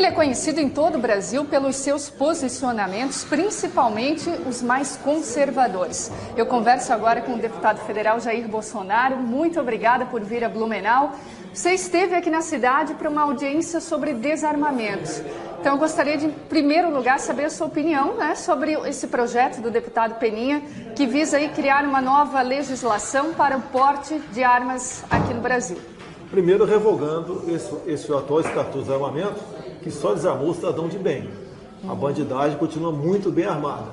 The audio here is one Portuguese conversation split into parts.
Ele é conhecido em todo o Brasil pelos seus posicionamentos, principalmente os mais conservadores. Eu converso agora com o deputado federal Jair Bolsonaro. Muito obrigada por vir a Blumenau. Você esteve aqui na cidade para uma audiência sobre desarmamento. Então, eu gostaria de, em primeiro lugar, saber a sua opinião, né, sobre esse projeto do deputado Peninha, que visa aí criar uma nova legislação para o porte de armas aqui no Brasil. Primeiro, revogando esse atual Estatuto de Desarmamento, que só desarmou o cidadão de bem. A bandidagem continua muito bem armada.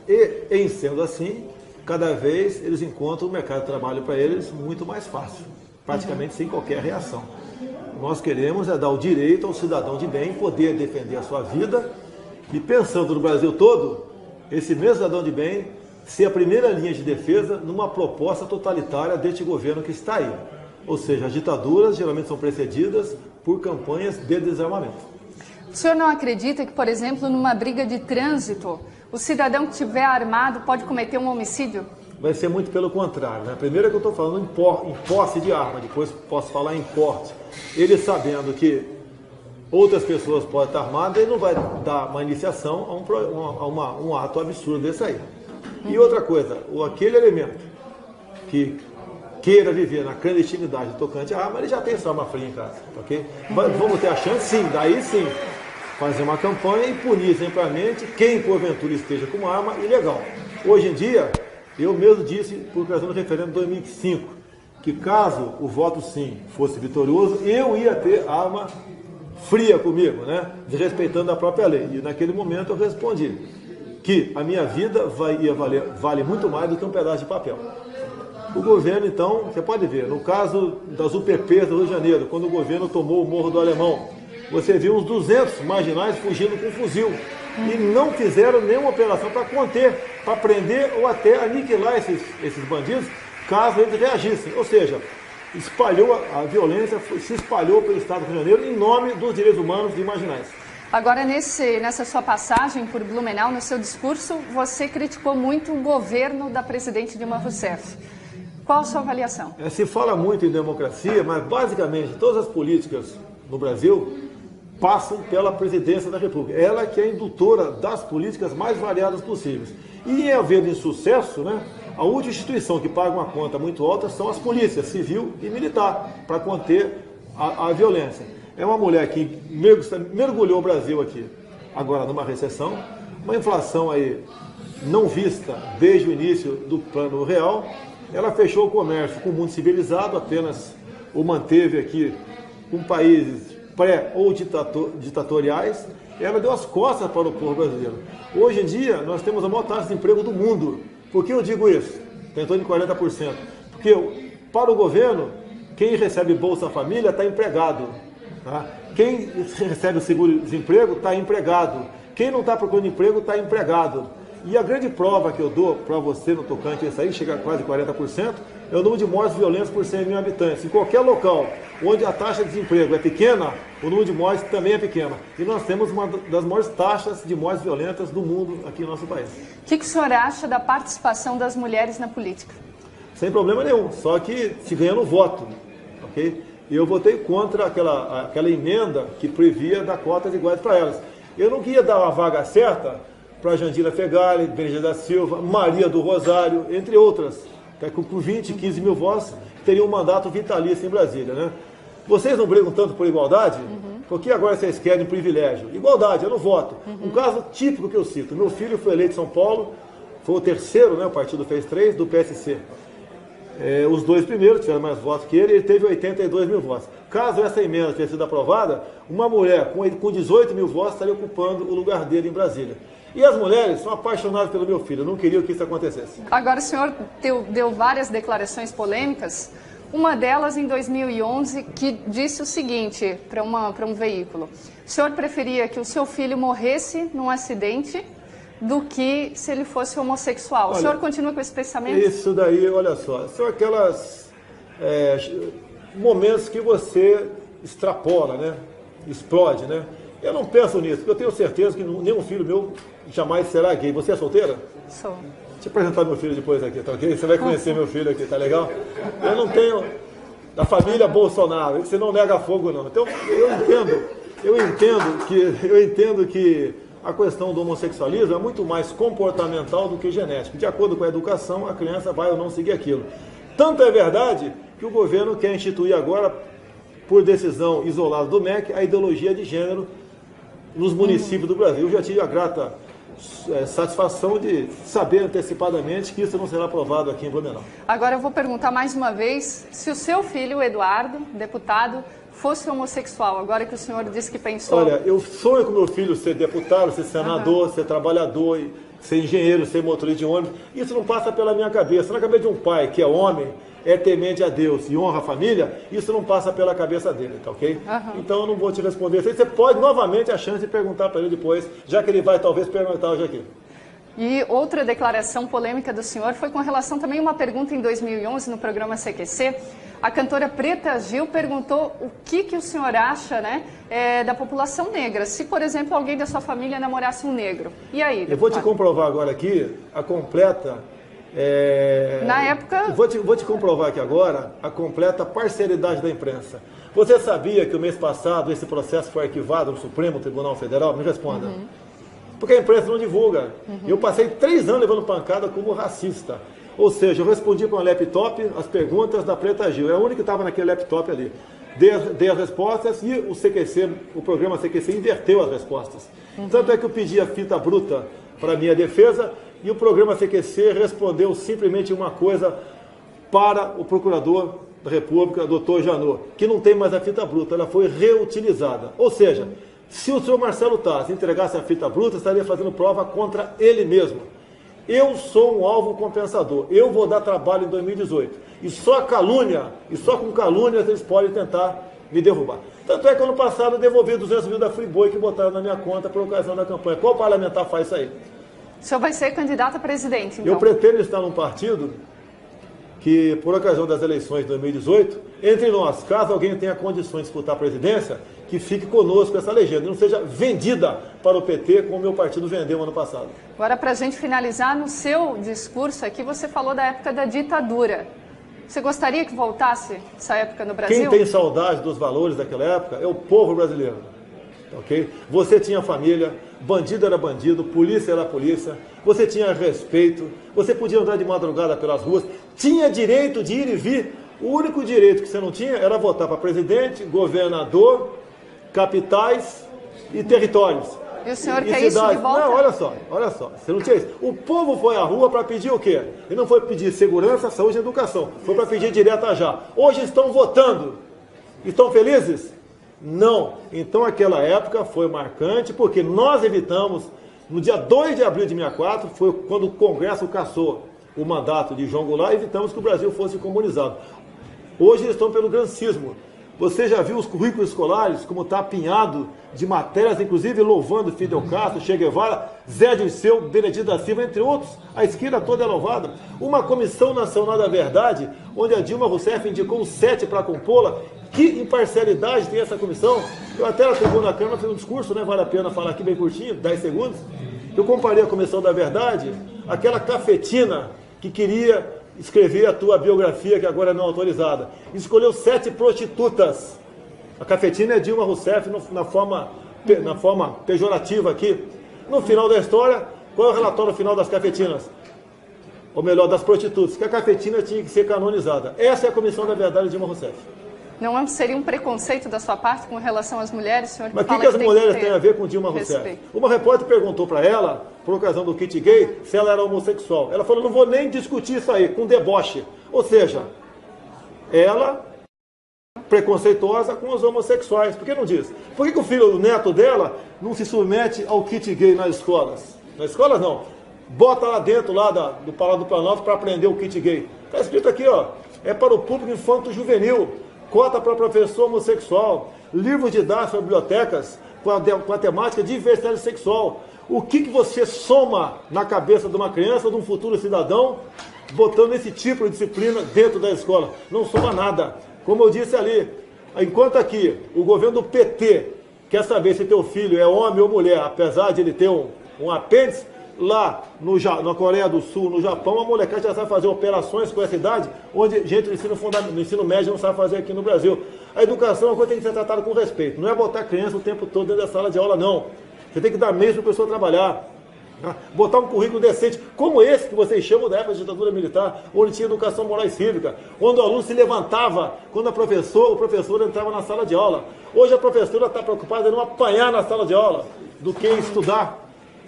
E, em sendo assim, cada vez eles encontram o mercado de trabalho para eles muito mais fácil, praticamente sem qualquer reação. Nós queremos dar o direito ao cidadão de bem poder defender a sua vida e, pensando no Brasil todo, esse mesmo cidadão de bem ser a primeira linha de defesa numa proposta totalitária deste governo que está aí. Ou seja, as ditaduras geralmente são precedidas por campanhas de desarmamento. O senhor não acredita que, por exemplo, numa briga de trânsito, o cidadão que estiver armado pode cometer um homicídio? Vai ser muito pelo contrário, né? Primeiro é que eu estou falando em posse de arma, depois posso falar em porte. Ele sabendo que outras pessoas podem estar armadas, ele não vai dar uma iniciação a um ato absurdo desse aí. E outra coisa, aquele elemento que queira viver na clandestinidade tocante à arma, ele já tem sua arma fria em casa, ok? Vamos ter a chance, sim, daí sim, fazer uma campanha e punir exemplarmente quem porventura esteja com uma arma ilegal. Hoje em dia, eu mesmo disse, por ocasião do referendo de 2005, que caso o voto sim fosse vitorioso, eu ia ter arma fria comigo, né? Desrespeitando a própria lei. E naquele momento eu respondi que a minha vida vale muito mais do que um pedaço de papel. O governo, então, você pode ver, no caso das UPPs do Rio de Janeiro, quando o governo tomou o Morro do Alemão, você viu uns 200 marginais fugindo com fuzil e não fizeram nenhuma operação para conter, para prender ou até aniquilar esses bandidos, caso eles reagissem. Ou seja, a violência se espalhou pelo estado do Rio de Janeiro em nome dos direitos humanos de marginais. Agora, nessa sua passagem por Blumenau, no seu discurso, você criticou muito o governo da presidente Dilma Rousseff. Qual a sua avaliação? Se fala muito em democracia, mas basicamente todas as políticas no Brasil passam pela presidência da República. Ela que é a indutora das políticas mais variadas possíveis. E em haver insucesso, né, a última instituição que paga uma conta muito alta são as polícias, civil e militar, para conter a violência. É uma mulher que mergulhou o Brasil aqui, agora numa recessão, uma inflação aí não vista desde o início do Plano Real. Ela fechou o comércio com o mundo civilizado, apenas o manteve aqui com países pré- ou ditatoriais. Ela deu as costas para o povo brasileiro. Hoje em dia, nós temos a maior taxa de emprego do mundo. Por que eu digo isso? Tem em torno de 40%. Porque para o governo, quem recebe Bolsa Família está empregado. Tá? Quem recebe o seguro-desemprego está empregado. Quem não está procurando emprego está empregado. E a grande prova que eu dou para você no tocante a isso aí, chega a quase 40%, é o número de mortes violentas por 100 mil habitantes. Em qualquer local onde a taxa de desemprego é pequena, o número de mortes também é pequeno. E nós temos uma das maiores taxas de mortes violentas do mundo aqui no nosso país. O que o senhor acha da participação das mulheres na política? Sem problema nenhum, só que se ganhando voto, ok? E eu votei contra aquela emenda que previa dar cotas iguais para elas. Eu não queria dar uma vaga certa para Jandira Fegali, Benedita da Silva, Maria do Rosário, entre outras, que com 20, 15 mil votos teriam um mandato vitalício em Brasília, né? Vocês não brigam tanto por igualdade? Porque agora vocês querem privilégio. Igualdade, eu não voto. Um caso típico que eu cito, meu filho foi eleito em São Paulo, foi o terceiro, né, o partido fez 3, do PSC. Os dois primeiros tiveram mais votos que ele teve 82 mil votos. Caso essa emenda tivesse sido aprovada, uma mulher com 18 mil votos estaria ocupando o lugar dele em Brasília. E as mulheres são apaixonadas pelo meu filho, eu não queria que isso acontecesse. Agora o senhor deu várias declarações polêmicas, uma delas em 2011 que disse o seguinte para um veículo: o senhor preferia que o seu filho morresse num acidente do que se ele fosse homossexual. Olha, o senhor continua com esse pensamento? Isso daí, olha só, são aquelas momentos que você extrapola, né? Explode, né? Eu não penso nisso, porque eu tenho certeza que nenhum filho meu jamais será gay. Você é solteira? Sou. Deixa eu apresentar meu filho depois aqui, tá ok? Você vai conhecer meu filho aqui, tá legal? Eu não tenho da família Bolsonaro, você não nega fogo não. Então eu entendo eu entendo que a questão do homossexualismo é muito mais comportamental do que genético. De acordo com a educação, a criança vai ou não seguir aquilo. Tanto é verdade que o governo quer instituir agora, por decisão isolada do MEC, a ideologia de gênero nos municípios do Brasil. Eu já tive a grata satisfação de saber antecipadamente que isso não será aprovado aqui em Blumenau. Agora eu vou perguntar mais uma vez se o seu filho, o Eduardo, deputado, fosse homossexual, agora que o senhor disse que pensou... Olha, eu sonho com meu filho ser deputado, ser senador, ser trabalhador, ser engenheiro, ser motorista de ônibus. Isso não passa pela minha cabeça. Na cabeça de um pai que é homem, é temente a Deus e honra a família, isso não passa pela cabeça dele, tá ok? Então eu não vou te responder. Você pode novamente a chance de perguntar para ele depois, já que ele vai talvez perguntar hoje aqui. E outra declaração polêmica do senhor foi com relação também a uma pergunta em 2011 no programa CQC. A cantora Preta Gil perguntou o que o senhor acha, né, da população negra. Se, por exemplo, alguém da sua família namorasse um negro. E aí, deputado? Eu vou te comprovar agora aqui a completa... Na época... Vou te comprovar aqui agora a completa parcialidade da imprensa. Você sabia que o mês passado esse processo foi arquivado no Supremo Tribunal Federal? Me responda. Porque a imprensa não divulga. Eu passei 3 anos levando pancada como racista. Ou seja, eu respondi para um laptop as perguntas da Preta Gil. É a única que estava naquele laptop ali. Dei as respostas e o programa CQC inverteu as respostas. Tanto é que eu pedi a fita bruta para a minha defesa e o programa CQC respondeu simplesmente uma coisa para o procurador da República, doutor Janot, que não tem mais a fita bruta, ela foi reutilizada. Ou seja, se o senhor Marcelo Tassi entregasse a fita bruta, estaria fazendo prova contra ele mesmo. Eu sou um alvo compensador, eu vou dar trabalho em 2018. E só calúnia, e só com calúnias eles podem tentar me derrubar. Tanto é que ano passado eu devolvi 200 mil da Friboi que botaram na minha conta por ocasião da campanha. Qual parlamentar faz isso aí? O senhor vai ser candidato a presidente, então? Eu pretendo estar num partido que, por ocasião das eleições de 2018, entre nós, caso alguém tenha condições de disputar a presidência, que fique conosco essa legenda, não seja vendida para o PT como o meu partido vendeu ano passado. Agora, para a gente finalizar, no seu discurso aqui, você falou da época da ditadura. Você gostaria que voltasse essa época no Brasil? Quem tem saudade dos valores daquela época é o povo brasileiro. Okay? Você tinha família, bandido era bandido, polícia era polícia, você tinha respeito, você podia andar de madrugada pelas ruas, tinha direito de ir e vir. O único direito que você não tinha era votar para presidente, governador, capitais e territórios. E o senhor quer isso de volta? Não, olha só, você não tinha isso. O povo foi à rua para pedir o quê? Ele não foi pedir segurança, saúde e educação, foi para pedir direta já. Hoje estão votando. Estão felizes? Não. Então aquela época foi marcante, porque nós evitamos, no dia 2 de abril de 64, foi quando o Congresso cassou o mandato de João Goulart, evitamos que o Brasil fosse comunizado. Hoje eles estão pelo grancismo. Você já viu os currículos escolares, como está apinhado de matérias, inclusive louvando Fidel Castro, Che Guevara, Zé Dirceu, Benedito da Silva, entre outros. A esquerda toda é louvada. Uma Comissão Nacional da Verdade, onde a Dilma Rousseff indicou 7 para compô-la. Que imparcialidade tem essa comissão? Eu até na tribuna da Câmara fiz um discurso, né? Vale a pena falar aqui bem curtinho, 10 segundos. Eu comparei a Comissão da Verdade àquela cafetina que queria escrever a tua biografia, que agora é não autorizada. Escolheu 7 prostitutas. A cafetina é Dilma Rousseff na forma pejorativa aqui. No final da história, qual é o relatório final das cafetinas? Ou melhor, das prostitutas, que a cafetina tinha que ser canonizada. Essa é a Comissão da Verdade de Dilma Rousseff. Não seria um preconceito da sua parte com relação às mulheres, senhor? Mas o que as mulheres têm a ver com Dilma Rousseff? Uma repórter perguntou para ela, por ocasião do kit gay, se ela era homossexual. Ela falou, não vou nem discutir isso aí, com deboche. Ou seja, ela preconceituosa com os homossexuais. Por que não diz? Por que o filho, o neto dela, não se submete ao kit gay nas escolas? Nas escolas não. Bota lá dentro do Palácio do Planalto para aprender o kit gay. Está escrito aqui, ó, é para o público infanto-juvenil. Cota para professor homossexual, livros didáticos para bibliotecas com a temática de diversidade sexual. O que você soma na cabeça de uma criança, de um futuro cidadão, botando esse tipo de disciplina dentro da escola? Não soma nada. Como eu disse ali, enquanto aqui o governo do PT quer saber se teu filho é homem ou mulher, apesar de ele ter um apêndice, lá na Coreia do Sul, no Japão, a molecada já sabe fazer operações com essa idade, onde gente no ensino médio não sabe fazer aqui no Brasil. A educação é uma coisa que tem que ser tratada com respeito. Não é botar a criança o tempo todo dentro da sala de aula, não. Você tem que dar meios para a pessoa trabalhar. Botar um currículo decente, como esse que vocês chamam da época da ditadura militar, onde tinha educação moral e cívica, onde o aluno se levantava quando o professor entrava na sala de aula. Hoje a professora está preocupada em não apanhar na sala de aula do que estudar.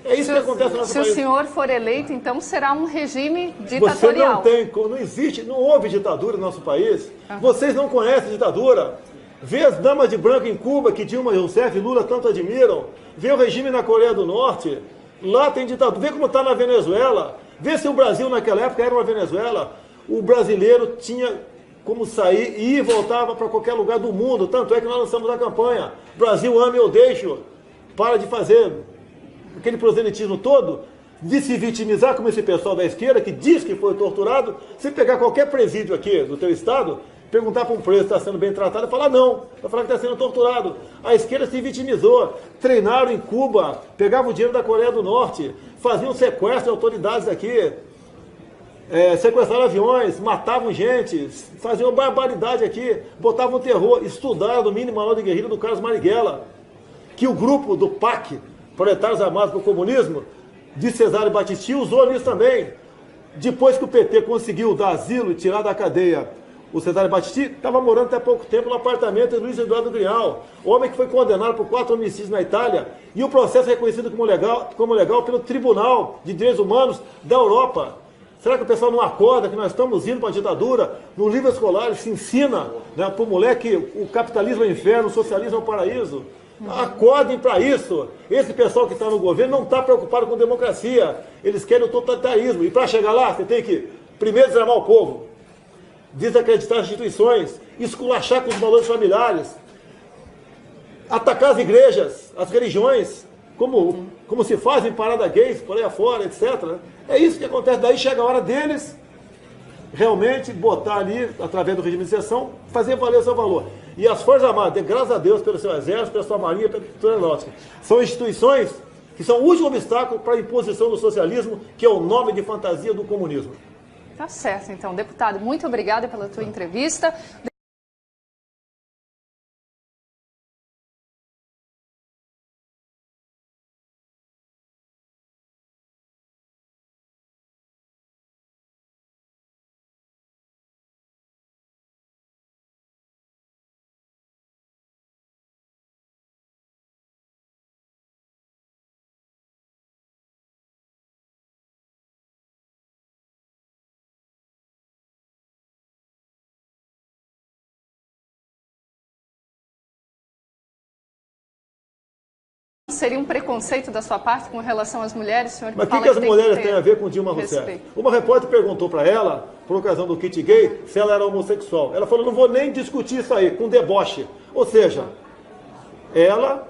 É isso que acontece no nosso país. Se o senhor for eleito, então será um regime ditatorial. Não existe, não houve ditadura no nosso país. Vocês não conhecem ditadura. Vê as damas de branco em Cuba, que Dilma Rousseff e Lula tanto admiram. Vê o regime na Coreia do Norte. Lá tem ditadura. Vê como está na Venezuela. Vê se o Brasil naquela época era uma Venezuela. O brasileiro tinha como sair e ir e voltava para qualquer lugar do mundo. Tanto é que nós lançamos a campanha. Brasil ame ou deixo. Para de fazer aquele proselitismo todo, de se vitimizar como esse pessoal da esquerda que diz que foi torturado. Se pegar qualquer presídio aqui do teu estado, perguntar para um preso se está sendo bem tratado, falar não, vai falar que está sendo torturado. A esquerda se vitimizou, treinaram em Cuba, pegavam o dinheiro da Coreia do Norte, faziam sequestro de autoridades aqui, sequestraram aviões, matavam gente, faziam barbaridade aqui, botavam terror, estudaram o mínimo manual de guerrilha do Carlos Marighella, que o grupo do PAC, Proletários Armados para o Comunismo, de Cesare Battisti, usou nisso também. Depois que o PT conseguiu dar asilo e tirar da cadeia o Cesare Battisti, estava morando até pouco tempo no apartamento de Luiz Eduardo Grial, homem que foi condenado por 4 homicídios na Itália, e o processo é reconhecido como legal pelo Tribunal de Direitos Humanos da Europa. Será que o pessoal não acorda que nós estamos indo para a ditadura? No livro escolar se ensina, né, para o moleque o capitalismo é o inferno, o socialismo é o paraíso. Acordem para isso. Esse pessoal que está no governo não está preocupado com democracia. Eles querem o totalitarismo. E para chegar lá, você tem que primeiro desarmar o povo, desacreditar as instituições, esculachar com os valores familiares, atacar as igrejas, as religiões, como se faz em parada gays, por aí afora, etc. É isso que acontece. Daí chega a hora deles realmente botar ali, através do regime de exceção, fazer valer o seu valor. E as Forças Armadas, graças a Deus, pelo seu Exército, pela sua Marinha, pela sua Aeronáutica, são instituições que são o último obstáculo para a imposição do socialismo, que é o nome de fantasia do comunismo. Tá certo, então. Deputado, muito obrigada pela tua entrevista. Seria um preconceito da sua parte com relação às mulheres, senhor? Mas o que as mulheres têm a ver com Dilma Rousseff? Uma repórter perguntou para ela, por ocasião do kit gay, se ela era homossexual. Ela falou, não vou nem discutir isso aí, com deboche. Ou seja, ela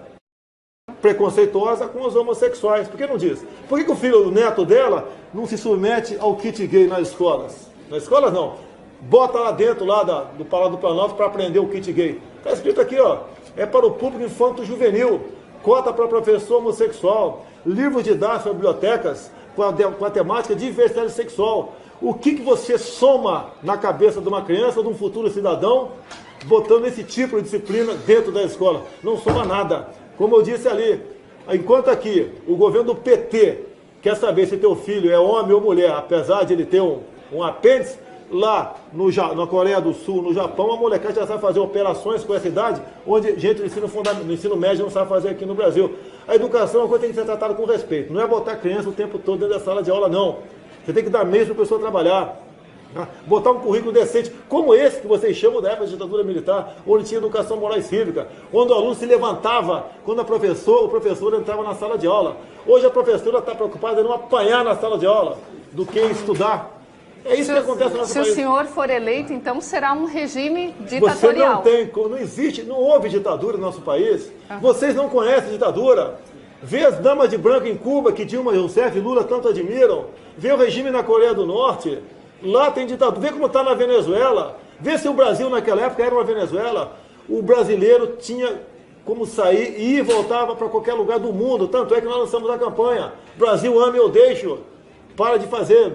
preconceituosa com os homossexuais. Por que não diz? Por que o filho, o neto dela, não se submete ao kit gay nas escolas? Nas escolas não. Bota lá dentro do Palácio do Planalto para aprender o kit gay. Está escrito aqui, ó, é para o público infanto-juvenil. Cota para professor homossexual, livros didáticos, bibliotecas com a temática de diversidade sexual. O que você soma na cabeça de uma criança, de um futuro cidadão, botando esse tipo de disciplina dentro da escola? Não soma nada. Como eu disse ali, enquanto aqui o governo do PT quer saber se teu filho é homem ou mulher, apesar de ele ter um apêndice, lá na Coreia do Sul, no Japão, a molecada já sabe fazer operações com essa idade, onde gente no ensino médio não sabe fazer aqui no Brasil. A educação é uma coisa que tem que ser tratada com respeito. Não é botar a criança o tempo todo dentro da sala de aula, não. Você tem que dar meios para a pessoa trabalhar. Botar um currículo decente, como esse que vocês chamam da época da ditadura militar, onde tinha educação moral e cívica, onde o aluno se levantava quando o professor entrava na sala de aula. Hoje a professora está preocupada em não apanhar na sala de aula do que estudar. É isso que acontece no nosso país. Se o senhor for eleito, então será um regime ditatorial. Não existe, não houve ditadura no nosso país. Vocês não conhecem ditadura. Vê as damas de branco em Cuba, que Dilma Rousseff e Lula tanto admiram. Vê o regime na Coreia do Norte. Lá tem ditadura. Vê como está na Venezuela. Vê se o Brasil naquela época era uma Venezuela. O brasileiro tinha como sair e ir e voltava para qualquer lugar do mundo. Tanto é que nós lançamos a campanha Brasil ame ou deixe. Para de fazer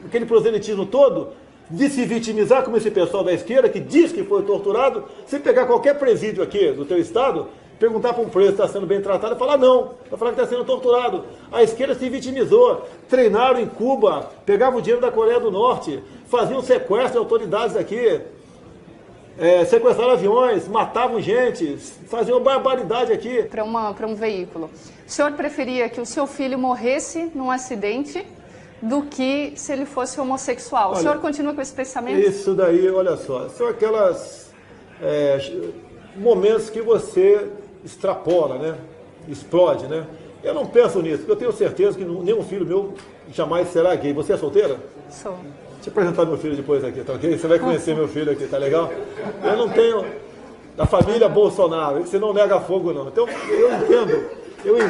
aquele proselitismo todo, de se vitimizar como esse pessoal da esquerda que diz que foi torturado. Se pegar qualquer presídio aqui do teu estado, perguntar para um preso se está sendo bem tratado, falar não, vai falar que está sendo torturado. A esquerda se vitimizou, treinaram em Cuba, pegavam o dinheiro da Coreia do Norte, faziam sequestro de autoridades aqui, sequestraram aviões, matavam gente, faziam barbaridade aqui. Para um veículo. O senhor preferia que o seu filho morresse num acidente do que se ele fosse homossexual? Olha, o senhor continua com esse pensamento? Isso daí, olha só, são aquelas momentos que você extrapola, né? Explode, né? Eu não penso nisso, porque eu tenho certeza que nenhum filho meu jamais será gay. Você é solteira? Sou. Deixa eu apresentar meu filho depois aqui, tá ok? Você vai conhecer meu filho aqui, tá legal? Eu não tenho da família Bolsonaro, você não nega fogo não. Então eu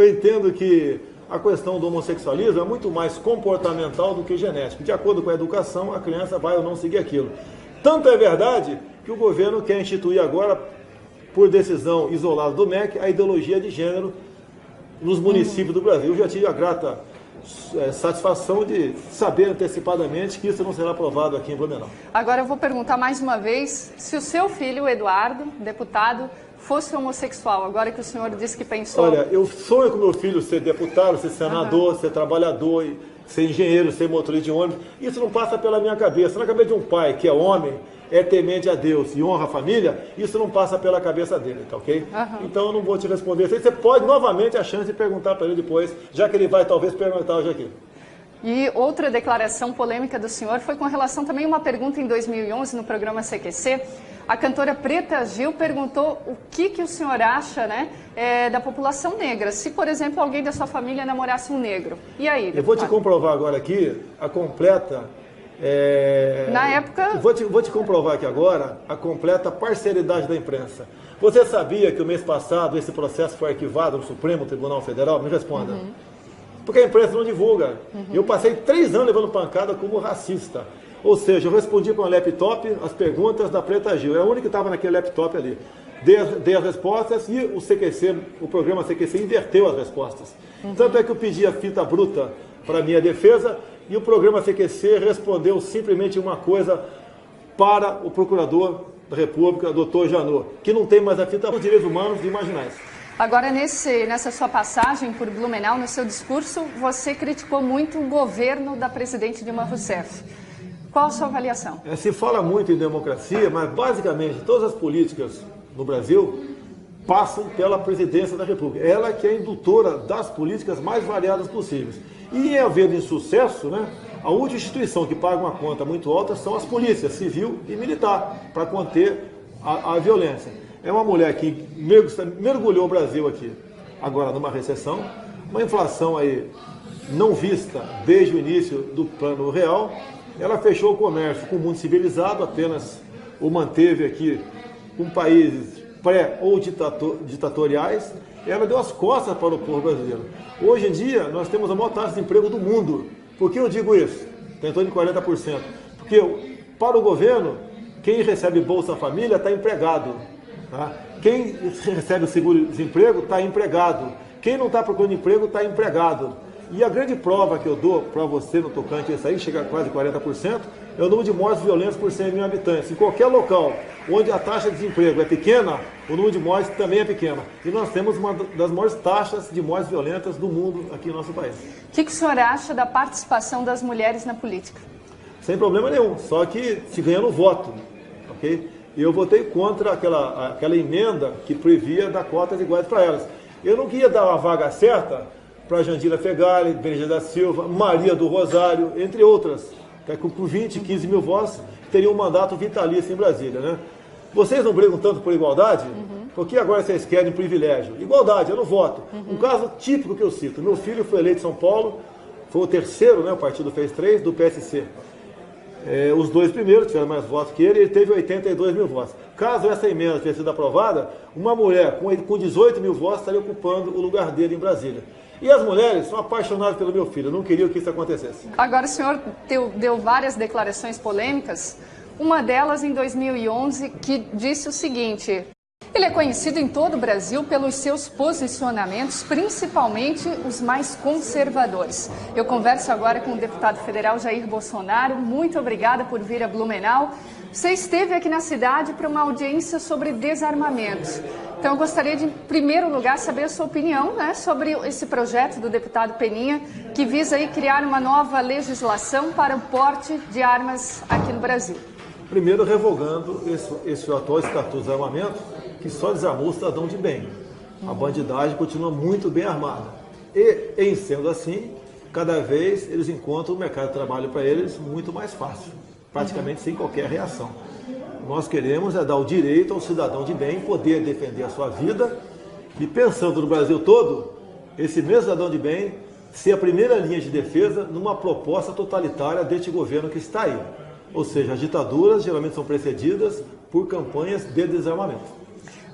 entendo que a questão do homossexualismo é muito mais comportamental do que genético. De acordo com a educação, a criança vai ou não seguir aquilo. Tanto é verdade que o governo quer instituir agora, por decisão isolada do MEC, a ideologia de gênero nos municípios do Brasil. Eu já tive a grata satisfação de saber antecipadamente que isso não será aprovado aqui em Blumenau. Agora eu vou perguntar mais uma vez se o seu filho, o Eduardo, deputado, fosse homossexual, agora que o senhor disse que pensou... Olha, eu sonho com meu filho ser deputado, ser senador, ser trabalhador, ser engenheiro, ser motorista de ônibus. Isso não passa pela minha cabeça. Na cabeça de um pai que é homem, é temente a Deus e honra a família, isso não passa pela cabeça dele, tá ok? Então eu não vou te responder. Você pode novamente a chance de perguntar para ele depois, já que ele vai talvez perguntar hoje aqui. E outra declaração polêmica do senhor foi com relação também a uma pergunta em 2011 no programa CQC. A cantora Preta Gil perguntou o que o senhor acha, né, da população negra. Se, por exemplo, alguém da sua família namorasse um negro. E aí? Eu vou te comprovar agora aqui a completa... Na época... Vou te comprovar aqui agora a completa parcialidade da imprensa. Você sabia que o mês passado esse processo foi arquivado no Supremo Tribunal Federal? Me responda. Porque a imprensa não divulga. Eu passei 3 anos levando pancada como racista. Ou seja, eu respondi com a laptop as perguntas da Preta Gil. É a única que estava naquele laptop ali. Dei as respostas e o programa CQC inverteu as respostas. Tanto é que eu pedi a fita bruta para a minha defesa e o programa CQC respondeu simplesmente uma coisa para o procurador da República, doutor Janot, que não tem mais a fita dos direitos humanos e marginais. Agora, nessa sua passagem por Blumenau, no seu discurso, você criticou muito o governo da presidente Dilma Rousseff. Qual a sua avaliação? Se fala muito em democracia, mas basicamente todas as políticas no Brasil passam pela presidência da República. Ela que é a indutora das políticas mais variadas possíveis. E em haver insucesso, né, a última instituição que paga uma conta muito alta são as polícias, civil e militar, para conter a violência. É uma mulher que mergulhou o Brasil aqui, agora numa recessão, uma inflação aí não vista desde o início do Plano Real. Ela fechou o comércio com o mundo civilizado, apenas o manteve aqui com países pré- ou ditatoriais. Ela deu as costas para o povo brasileiro. Hoje em dia, nós temos a maior taxa de emprego do mundo. Por que eu digo isso? Tem em torno de 40%. Porque para o governo, quem recebe Bolsa Família está empregado. Tá? Quem recebe o seguro-desemprego está empregado. Quem não está procurando emprego está empregado. E a grande prova que eu dou para você no tocante a isso aí, chega a quase 40%, é o número de mortes violentas por 100 mil habitantes. Em qualquer local onde a taxa de desemprego é pequena, o número de mortes também é pequeno. E nós temos uma das maiores taxas de mortes violentas do mundo aqui no nosso país. O que o senhor acha da participação das mulheres na política? Sem problema nenhum, só que se ganha no voto, ok? E eu votei contra aquela emenda que previa dar cotas iguais para elas. Eu não queria dar uma vaga certa para Jandira Fegali, Benedita da Silva, Maria do Rosário, entre outras, que com 20, 15 mil votos teriam um mandato vitalício em Brasília, né? Vocês não brigam tanto por igualdade? Porque agora vocês querem privilégio. Igualdade, eu não voto. Um caso típico que eu cito, meu filho foi eleito em São Paulo, foi o terceiro, né, o partido fez 3, do PSC. Os 2 primeiros tiveram mais votos que ele teve 82 mil votos. Caso essa emenda tivesse sido aprovada, uma mulher com 18 mil votos estaria ocupando o lugar dele em Brasília. E as mulheres são apaixonadas pelo meu filho, eu não queria que isso acontecesse. Agora o senhor deu várias declarações polêmicas, uma delas em 2011 que disse o seguinte: Ele é conhecido em todo o Brasil pelos seus posicionamentos, principalmente os mais conservadores. Eu converso agora com o deputado federal Jair Bolsonaro. Muito obrigada por vir a Blumenau. Você esteve aqui na cidade para uma audiência sobre desarmamentos. Então eu gostaria de, em primeiro lugar, saber a sua opinião, sobre esse projeto do deputado Peninha, que visa aí criar uma nova legislação para o porte de armas aqui no Brasil. Primeiro, revogando esse atual Estatuto de Armamento, que só desarmou o cidadão de bem. A bandidagem continua muito bem armada. E, em sendo assim, cada vez eles encontram o mercado de trabalho para eles muito mais fácil, praticamente sem qualquer reação. Nós queremos dar o direito ao cidadão de bem poder defender a sua vida e, pensando no Brasil todo, esse mesmo cidadão de bem ser a primeira linha de defesa numa proposta totalitária deste governo que está aí. Ou seja, as ditaduras geralmente são precedidas por campanhas de desarmamento.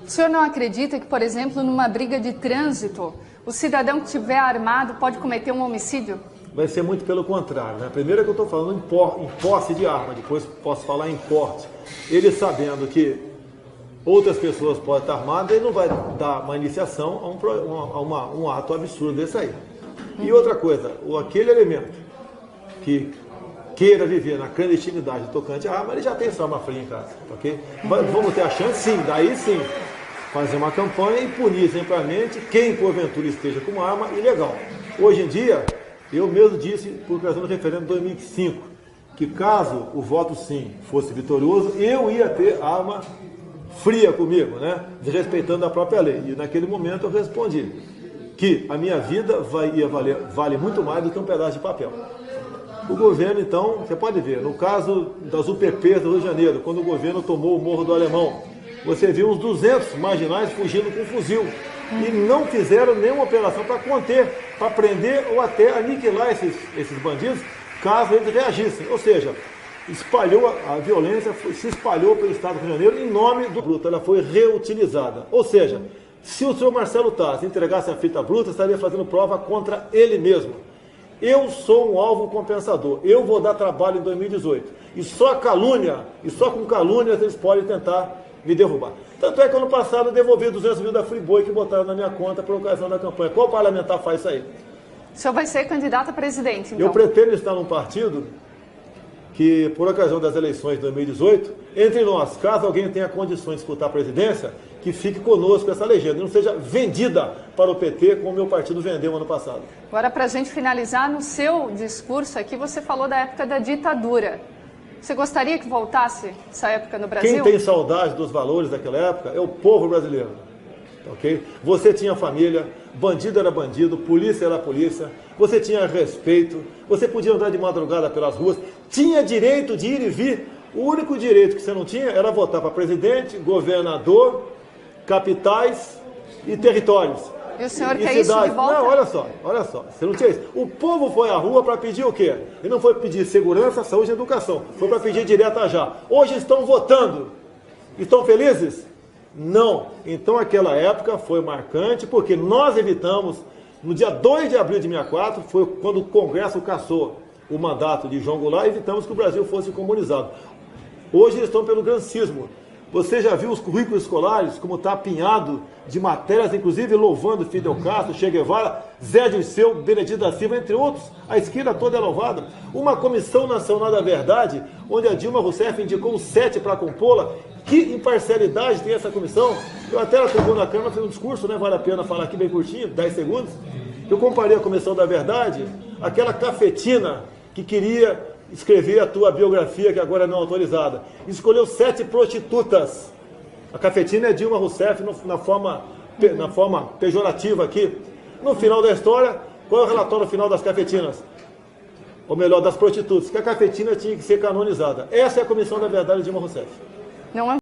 O senhor não acredita que, por exemplo, numa briga de trânsito, o cidadão que estiver armado pode cometer um homicídio? Vai ser muito pelo contrário, né? Primeiro é que eu estou falando em posse de arma, depois posso falar em porte. Ele sabendo que outras pessoas podem estar armadas, ele não vai dar uma iniciação a um ato absurdo desse aí. E outra coisa, aquele elemento que queira viver na clandestinidade tocante à arma, ele já tem sua arma fria em casa, ok? Vamos ter a chance, sim, daí sim, fazer uma campanha e punir exemplarmente quem porventura esteja com uma arma ilegal. Hoje em dia, eu mesmo disse, por ocasião do referendo de 2005, que caso o voto sim fosse vitorioso, eu ia ter arma fria comigo, desrespeitando a própria lei. E naquele momento eu respondi que a minha vida vale muito mais do que um pedaço de papel. O governo, então, você pode ver, no caso das UPPs do Rio de Janeiro, quando o governo tomou o Morro do Alemão, você viu uns 200 marginais fugindo com fuzil e não fizeram nenhuma operação para conter, para prender ou até aniquilar esses bandidos, caso eles reagissem. Ou seja, a violência se espalhou pelo estado do Rio de Janeiro em nome do bruto, ela foi reutilizada. Ou seja, se o senhor Marcelo Taz entregasse a fita bruta, estaria fazendo prova contra ele mesmo. Eu sou um alvo compensador, eu vou dar trabalho em 2018. E só calúnia, e só com calúnias eles podem tentar me derrubar. Tanto é que ano passado eu devolvi 200 mil da Friboi que botaram na minha conta por ocasião da campanha. Qual parlamentar faz isso aí? O senhor vai ser candidato a presidente, então? Eu pretendo estar num partido que, por ocasião das eleições de 2018, entre nós, caso alguém tenha condições de disputar a presidência, que fique conosco essa legenda, não seja vendida para o PT como o meu partido vendeu ano passado. Agora, para a gente finalizar, no seu discurso aqui, você falou da época da ditadura. Você gostaria que voltasse essa época no Brasil? Quem tem saudade dos valores daquela época é o povo brasileiro. Okay? Você tinha família, bandido era bandido, polícia era polícia, você tinha respeito, você podia andar de madrugada pelas ruas, tinha direito de ir e vir. O único direito que você não tinha era votar para presidente, governador, capitais e territórios. E o senhor quer isso de volta? Não, olha só, você não tinha isso. O povo foi à rua para pedir o quê? Ele não foi pedir segurança, saúde e educação, foi para pedir direto já. Hoje estão votando. Estão felizes? Não. Então aquela época foi marcante, porque nós evitamos, no dia 2 de abril de 64, foi quando o Congresso cassou o mandato de João Goulart, evitamos que o Brasil fosse comunizado. Hoje eles estão pelo grancismo. Você já viu os currículos escolares, como está apinhado de matérias, inclusive louvando Fidel Castro, Che Guevara, Zé Dirceu, Benedito da Silva, entre outros. A esquerda toda é louvada. Uma Comissão Nacional da Verdade, onde a Dilma Rousseff indicou 7 para compô-la. Que imparcialidade tem essa comissão? Eu até ela tocou na Câmara, fez um discurso, vale a pena falar aqui bem curtinho, 10 segundos. Eu comparei a Comissão da Verdade àquela cafetina que queria escrever a tua biografia, que agora não é autorizada. Escolheu 7 prostitutas. A cafetina é Dilma Rousseff na forma pejorativa aqui. No final da história, qual é o relatório final das cafetinas? Ou melhor, das prostitutas, que a cafetina tinha que ser canonizada. Essa é a Comissão da Verdade de Dilma Rousseff. Não é